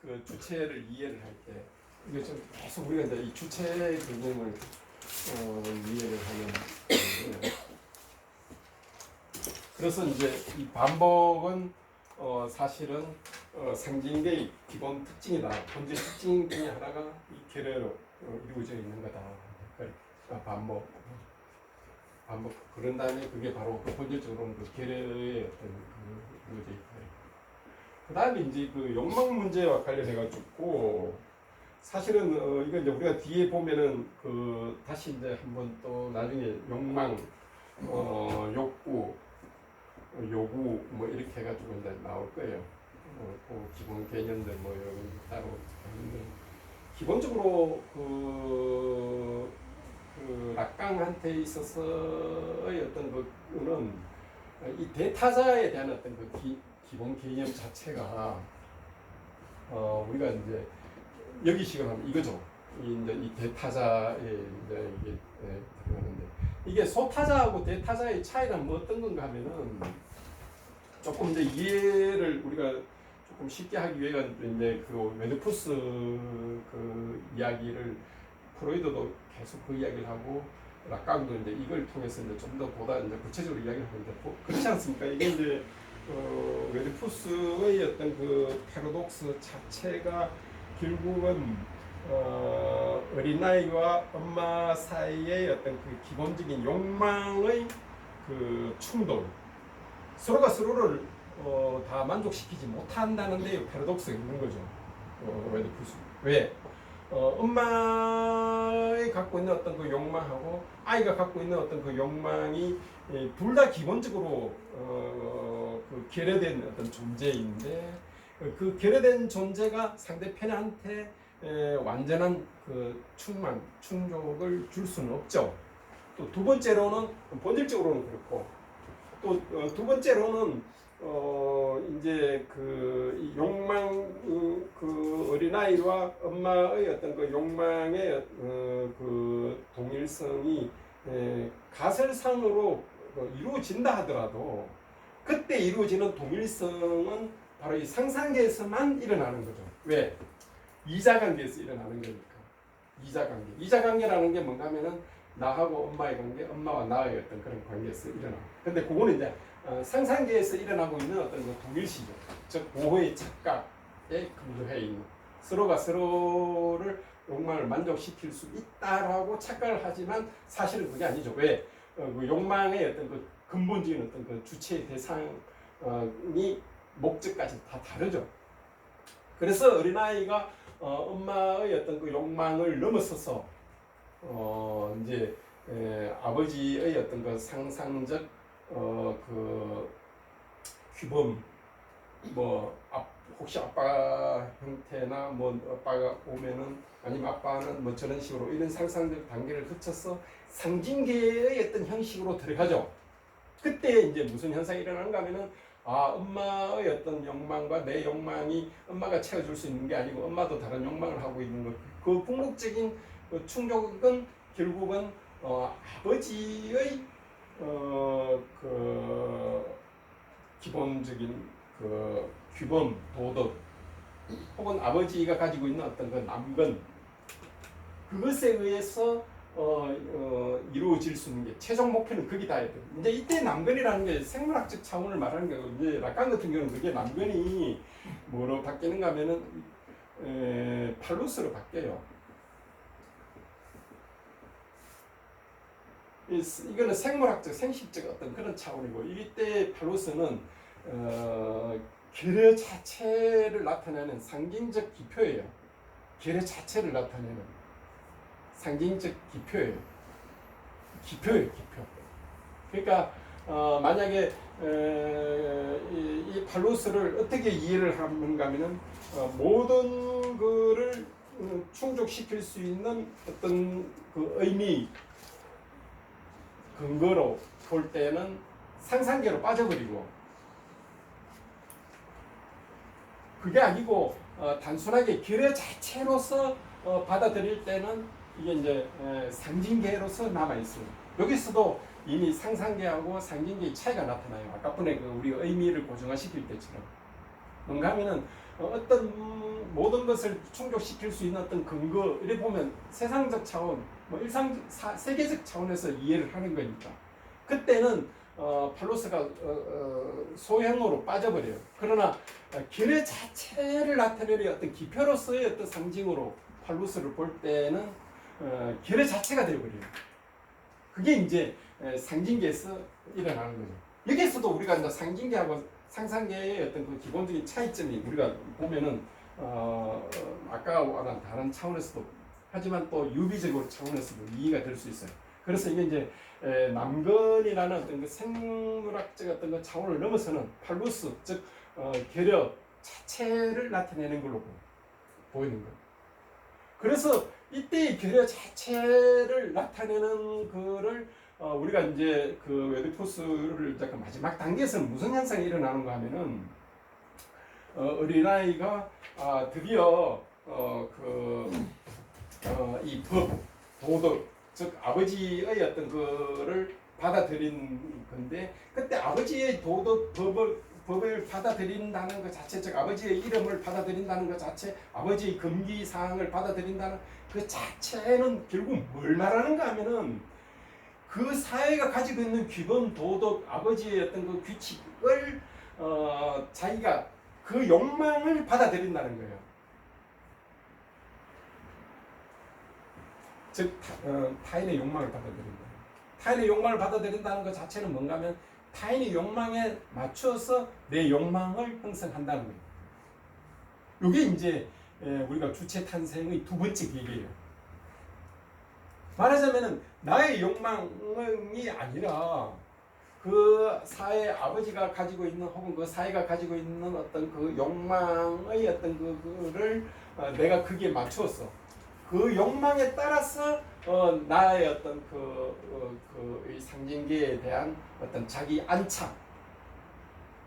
그 주체를 이해를 할 때 이게 좀 계속 우리가 이제 이 주체 개념을 이해를 하는 그래서 이제 이 반복은 사실은 상징계의 기본 특징이다. 본질 특징 중에 하나가 이 계례로 이루어져 있는 거다. 그러니까 반복. 그런 다음에 그게 바로 그 본질적으로는 그 계례의 어떤 이루어져 있다. 그 다음에 이제 그 욕망 문제와 관련해 가지고 사실은 이거 이제 우리가 뒤에 보면은 그 다시 이제 한번 또 나중에 욕망, 욕구, 요구 뭐 이렇게 해가지고 이제 나올 거예요. 그 기본 개념들 뭐 이런 따로 있는데 기본적으로 그 락강한테 있어서의 어떤 그는 이 대타자에 대한 어떤 그 기본 개념 자체가 우리가 이제 여기식으로 하면 이거죠. 이제 이 대타자에 이제 이게 들어가는데 이게 소타자하고 대타자의 차이는 뭐 어떤 건가 하면은 조금 이제 이해를 우리가 조금 쉽게 하기 위해서 이제 그 웨드푸스 그 이야기를 프로이드도 계속 그 이야기를 하고 락강도 이제 이걸 통해서 이제 좀 더 보다 이제 구체적으로 이야기를 하는데 그렇지 않습니까? 이게 이제 웨드푸스의 어떤 그 패러독스 자체가 결국은 어린아이와 엄마 사이의 어떤 그 기본적인 욕망의 그 충돌 서로가 서로를 다 만족시키지 못한다는 데 패러독스가 있는 거죠. 웨드푸스 왜? 엄마가 갖고 있는 어떤 그 욕망하고 아이가 갖고 있는 어떤 그 욕망이 둘 다 기본적으로 그 결여된 어떤 존재인데 그 결여된 존재가 상대편한테 완전한 그 충족을 줄 수는 없죠. 또 두 번째로는 본질적으로는 그렇고 또 두 번째로는 이제 그 욕망 그 어린아이와 엄마의 어떤 그 욕망의 그 동일성이 가설상으로 이루어진다 하더라도 그때 이루어지는 동일성은 바로 이 상상계에서만 일어나는 거죠. 왜? 이자관계에서 일어나는 거니까. 이자관계. 이자관계라는 게 뭔가 하면은 나하고 엄마의 관계, 엄마와 나의 어떤 그런 관계에서 일어나. 근데 그거는 이제 상상계에서 일어나고 있는 어떤 그 동일시죠. 즉 고의 착각에 근거해 있는 서로가 서로를 욕망을 만족시킬 수 있다라고 착각을 하지만 사실은 그게 아니죠. 왜? 그 욕망의 어떤 그 근본적인 어떤 그 주체의 대상이 목적까지 다 다르죠. 그래서 어린아이가 엄마의 어떤 그 욕망을 넘어서서 이제 아버지의 어떤 그 상상적 그 규범 뭐 혹시 아빠 형태나 뭐 아빠가 오면은 아니면 아빠는 뭐 저런 식으로 이런 상상적 단계를 거쳐서 상징계의 어떤 형식으로 들어가죠. 그때 이제 무슨 현상이 일어나는가 하면은 엄마의 어떤 욕망과 내 욕망이 엄마가 채워줄 수 있는 게 아니고 엄마도 다른 욕망을 하고 있는 것. 그 궁극적인 충족은 결국은 아버지의 그 기본적인 그 규범, 도덕 혹은 아버지가 가지고 있는 어떤 그 남건 그것에 의해서 이루어질 수 있는 게 최종 목표는 거기다 해야 돼요. 이제 이때 남건이라는 게 생물학적 차원을 말하는 거고 이제 락강 같은 경우는 그게 남건이 뭐로 바뀌는가 하면은 팔로스로 바뀌어요. 이거는 생물학적, 생식적 어떤 그런 차원이고 이때 팔로스는 결여 자체를 나타내는 상징적 기표예요. 결여 자체를 나타내는 상징적 기표예요. 기표. 그러니까 만약에 이 팔로스를 어떻게 이해를 하는가 하면은 모든 거를 충족시킬 수 있는 어떤 그 의미 근거로 볼 때는 상상계로 빠져버리고 그게 아니고 단순하게 결여 자체로서 받아들일 때는 이게 이제 상징계로서 남아 있어요. 여기서도 이미 상상계하고 상징계의 차이가 나타나요. 아까 전에 그 우리 의미를 고정화시킬 때처럼 뭔가 하면은 어떤 모든 모든 것을 충족시킬 수 있는 어떤 근거, 이래 보면 세상적 차원, 뭐 세계적 차원에서 이해를 하는 거니까. 그때는 팔로스가 소형으로 빠져버려요. 그러나 결의 자체를 나타내는 어떤 기표로서의 어떤 상징으로 팔로스를 볼 때는 결의 자체가 되어버려요. 그게 이제 상징계에서 일어나는 거죠. 여기에서도 우리가 이제 상징계하고 상상계의 어떤 그 기본적인 차이점이 우리가 보면은 아까 말한 다른 차원에서도, 하지만 또 유비적으로 차원에서도 이해가 될 수 있어요. 그래서 이게 이제 남건이라는 어떤 그 생물학적 어떤 그 차원을 넘어서는 팔루스, 즉 계력 자체를 나타내는 걸로 보이는 거예요. 그래서 이때의 계력 자체를 나타내는 거를 우리가 이제 그 오이디푸스를 이제 그 마지막 단계에서는 무슨 현상이 일어나는가 하면은 어린아이가 드디어 이 법, 도덕, 즉 아버지의 어떤 거를 받아들인 건데, 그때 아버지의 도덕, 법을 받아들인다는 것 자체, 즉 아버지의 이름을 받아들인다는 것 자체, 아버지의 금기 사항을 받아들인다는 그 자체는 결국 뭘 말하는가 하면은 그 사회가 가지고 있는 기본 도덕, 아버지의 어떤 그 규칙을 자기가 그 욕망을 받아들인다는 거예요. 즉 타인의 욕망을 받아들인다. 타인의 욕망을 받아들인다는 것 자체는 뭔가 하면 타인의 욕망에 맞춰서 내 욕망을 형성한다는 거예요. 이게 이제 우리가 주체 탄생의 두 번째 계기예요. 말하자면은 나의 욕망이 아니라 그 사회 아버지가 가지고 있는, 혹은 그 사회가 가지고 있는 어떤 그 욕망의 어떤 그거를 내가 거기에 맞추었어. 그 욕망에 따라서 나의 어떤 이 상징계에 대한 어떤 자기 안착,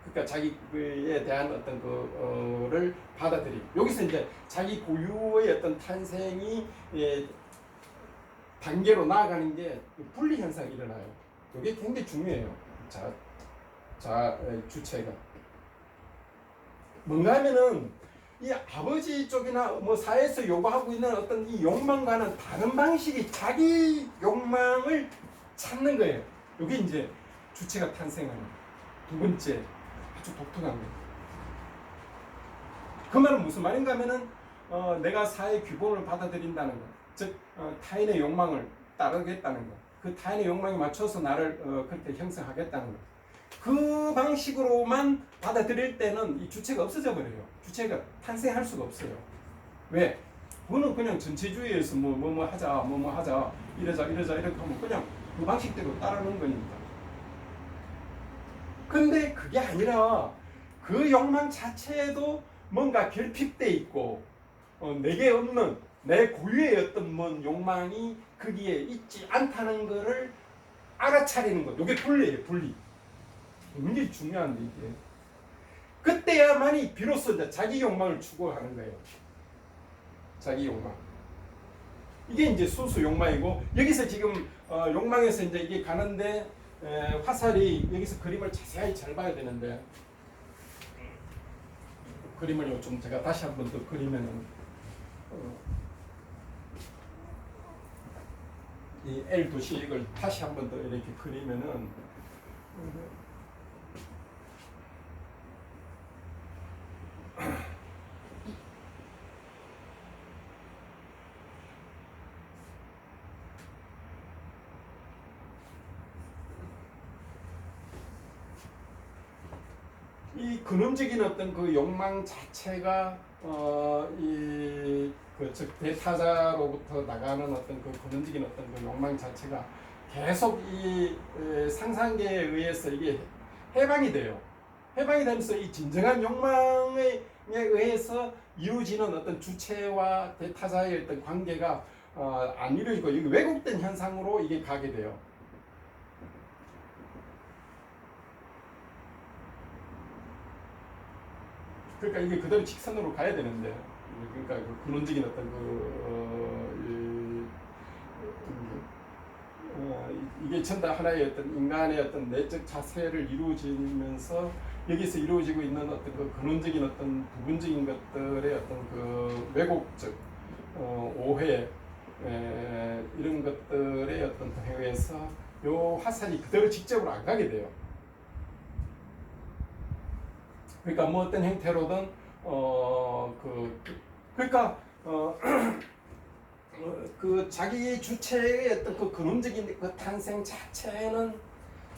그러니까 자기에 대한 어떤 그를 받아들임. 여기서 이제 자기 고유의 어떤 탄생이 단계로 나아가는 게 분리 현상이 일어나요. 이게 굉장히 중요해요. 주체가 뭔가 하면은 이 아버지 쪽이나 뭐 사회에서 요구하고 있는 어떤 이 욕망과는 다른 방식의 자기 욕망을 찾는 거예요. 이게 이제 주체가 탄생하는 두 번째 아주 독특한 거예요. 그 말은 무슨 말인가 하면은 내가 사회 규범을 받아들인다는 것, 즉 타인의 욕망을 따르겠다는 것, 그 타인의 욕망에 맞춰서 나를 그렇게 형성하겠다는 것, 그 방식으로만 받아들일 때는 이 주체가 없어져 버려요. 주체가 탄생할 수가 없어요. 왜? 그거는 그냥 전체주의에서 뭐 하자 이러자 이렇게 하면 그냥 그 방식대로 따르는 거니까. 근데 그게 아니라 그 욕망 자체에도 뭔가 결핍돼 있고 내게 없는 내 고유의 어떤 욕망이 거기에 있지 않다는 것을 알아차리는 것. 이게 분리예요, 분리. 굉장히 중요한데 이게. 그때야만이 비로소 이제 자기 욕망을 추구하는 거예요. 자기 욕망. 이게 이제 순수 욕망이고, 여기서 지금 욕망에서 이제 이게 가는데 화살이 여기서 그림을 자세히 잘 봐야 되는데, 그림을 좀 제가 다시 한번 더 그리면은 이 L 도식을 다시 한번 더 이렇게 그리면은 이 근원적인 어떤 그 욕망 자체가 즉 대타자로부터 나가는 어떤 그 근원적인 어떤 그 욕망 자체가 계속 이 상상계에 의해서 이게 해방이 돼요. 해방이 되면서 이 진정한 욕망에 의해서 이루어지는 어떤 주체와 대타자의 어떤 관계가 안 이루어지고 이게 왜곡된 현상으로 이게 가게 돼요. 그러니까 이게 그대로 직선으로 가야 되는데, 그러니까 그 근원적인 어떤 이게 전부 다 하나의 어떤 인간의 어떤 내적 자세를 이루어지면서 여기서 이루어지고 있는 어떤 그 근원적인 어떤 부분적인 것들의 어떤 그 왜곡적 오해 이런 것들의 어떤 행위에서 요 화살이 그대로 직접으로 안 가게 돼요. 그러니까 뭐 어떤 형태로든 그러니까 그 자기 주체의 어떤 그 근원적인 그 탄생 자체는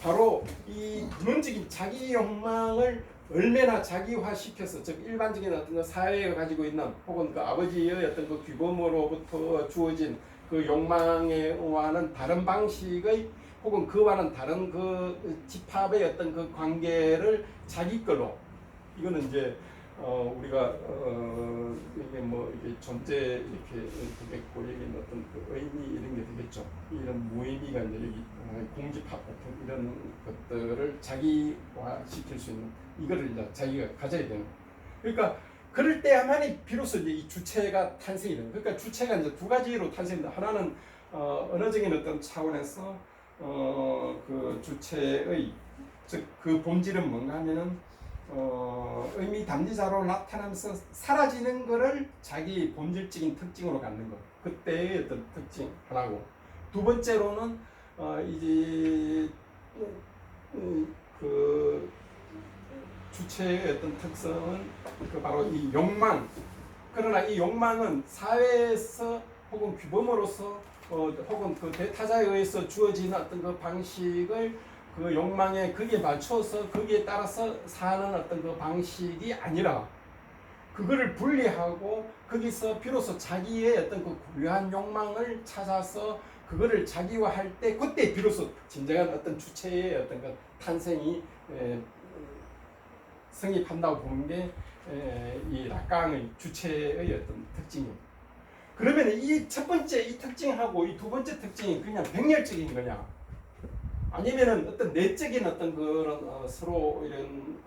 바로 이 근원적인 자기 욕망을 얼마나 자기화시켜서, 즉 일반적인 어떤 그 사회가 가지고 있는 혹은 그 아버지의 어떤 그 규범으로부터 주어진 그 욕망과는 다른 방식의 혹은 그와는 다른 그 집합의 어떤 그 관계를 자기 걸로, 이거는 이제 우리가 이게 뭐 이게 존재 이렇게 되겠고 여기 어떤 그 의미 이런 게 되겠죠. 이런 무의미가 이제 여기 공집합 같은 이런 것들을 자기화 시킬 수 있는 이거를 이제 자기가 가져야 되는. 그러니까 그럴 때야만이 비로소 이제 이 주체가 탄생이 되는. 그러니까 주체가 이제 두 가지로 탄생된다. 하나는 언어적인 어떤 차원에서 그 주체의 즉 그 본질은 뭔가 하면은 의미 담지자로 나타나면서 사라지는 것을 자기 본질적인 특징으로 갖는 것. 그때의 어떤 특징 하나고, 두 번째로는 이제 그 주체의 어떤 특성은 그 바로 이 욕망. 그러나 이 욕망은 사회에서 혹은 규범으로서 혹은 그 대타자에 의해서 주어지는 어떤 그 방식을 그 욕망에 거기에 맞춰서 거기에 따라서 사는 어떤 그 방식이 아니라 그거를 분리하고 거기서 비로소 자기의 어떤 그 고유한 욕망을 찾아서 그거를 자기화할 때 그때 비로소 진정한 어떤 주체의 어떤 그 탄생이 성립한다고 보는 게 이 락강의 주체의 어떤 특징이에요. 그러면 이 첫 번째 이 특징하고 이 두 번째 특징이 그냥 병렬적인 거냐? 아니면은 어떤 내적인 어떤 그런 서로 이런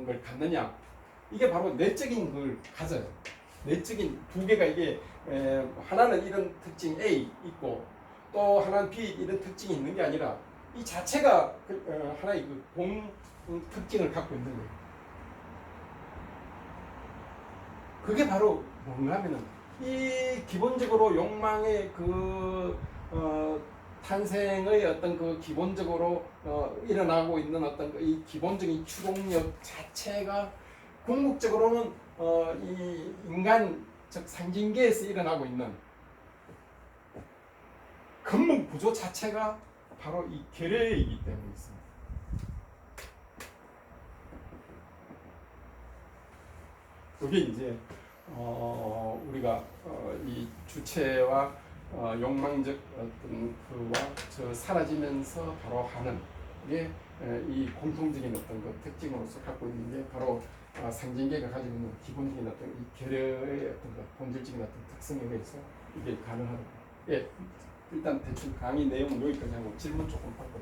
걸 갖느냐? 이게 바로 내적인 걸 가져요. 내적인 두 개가 이게 하나는 이런 특징 A 있고 또 하나는 B 이런 특징이 있는 게 아니라 이 자체가 하나의 그 공 특징을 갖고 있는 거예요. 그게 바로 뭔가 하면은 이 기본적으로 욕망의 그 탄생의 어떤 그 기본적으로 일어나고 있는 어떤 이 기본적인 추동력 자체가 궁극적으로는 이 인간 즉 상징계에서 일어나고 있는 근본 구조 자체가 바로 이 계례이기 때문에 있습니다. 그게 이제 우리가 이 주체와 욕망적 어떤 그와 저 사라지면서 바로 하는 게 이 공통적인 어떤 그 특징으로서 갖고 있는 게 바로 상징계가 가지고 있는 기본적인 어떤 이 계례의 어떤 그 본질적인 어떤 특성에 의해서 이게 가능하다. 예, 일단 대충 강의 내용은 여기까지 하고 질문 조금 받고.